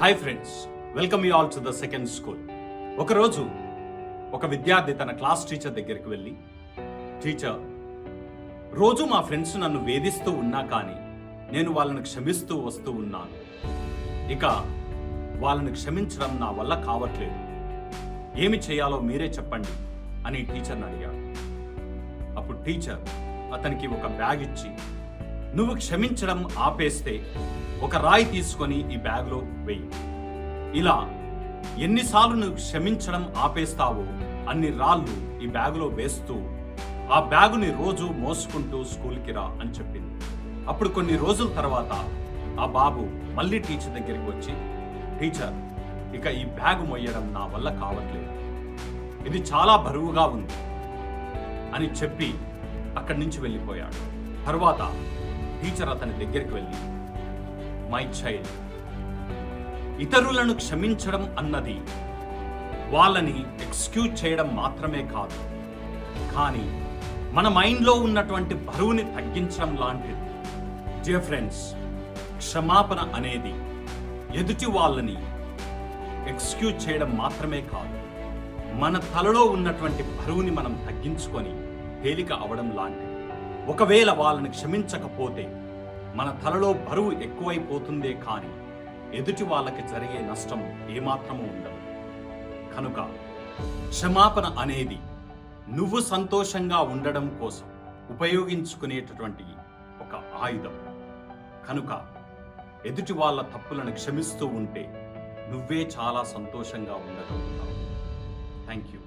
Hi friends, welcome you all to the second school. ఒకరోజు ఒక విద్యార్థి తన క్లాస్ టీచర్ దగ్గరికి వెళ్ళి, టీచర్, రోజు మా ఫ్రెండ్స్ నన్ను వేధిస్తూ ఉన్నా కానీ నేను వాళ్ళని క్షమిస్తూ వస్తూ ఉన్నాను. ఇక వాళ్ళని క్షమించడం నా వల్ల కావట్లేదు. ఏమి చేయాలో మీరే చెప్పండి అని టీచర్ని అడిగాడు. అప్పుడు టీచర్ అతనికి ఒక బ్యాగ్ ఇచ్చి, నువ్వు క్షమించడం ఆపేస్తే ఒక రాయి తీసుకొని ఈ బ్యాగ్లో వెయ్యి. ఇలా ఎన్నిసార్లు నువ్వు క్షమించడం ఆపేస్తావో అన్ని రాళ్ళు ఈ బ్యాగులో వేస్తూ ఆ బ్యాగుని రోజు మోసుకుంటూ స్కూల్కి రా అని చెప్పింది. అప్పుడు కొన్ని రోజుల తర్వాత ఆ బాబు మళ్ళీ టీచర్ దగ్గరికి వచ్చి, టీచర్, ఇక ఈ బ్యాగు మోయడం నా వల్ల కావట్లేదు, ఇది చాలా బరువుగా ఉంది అని చెప్పి అక్కడి నుంచి వెళ్ళిపోయాడు. తర్వాత టీచర్ అతని దగ్గరికి వెళ్ళి, మై చైల్డ్, ఇతరులను క్షమించడం అన్నది వాళ్ళని ఎక్స్క్యూజ్ చేయడం మాత్రమే కాదు, కానీ మన మైండ్లో ఉన్నటువంటి బరువుని తగ్గించడం లాంటిది. డియర్ ఫ్రెండ్స్, క్షమాపణ అనేది ఎదుటి వాళ్ళని ఎక్స్క్యూజ్ చేయడం మాత్రమే కాదు, మన తలలో ఉన్నటువంటి బరువుని మనం తగ్గించుకొని తేలిక అవడం లాంటిది. ఒకవేళ వాళ్ళని క్షమించకపోతే మన తలలో బరువు ఎక్కువైపోతుందే కానీ ఎదుటి వాళ్ళకి జరిగే నష్టం ఏమాత్రమూ ఉండదు. కనుక క్షమాపణ అనేది నువ్వు సంతోషంగా ఉండడం కోసం ఉపయోగించుకునేటటువంటి ఒక ఆయుధం. కనుక ఎదుటి వాళ్ళ తప్పులను క్షమిస్తూ ఉంటే నువ్వే చాలా సంతోషంగా ఉండగలుగుతావు. Thank you.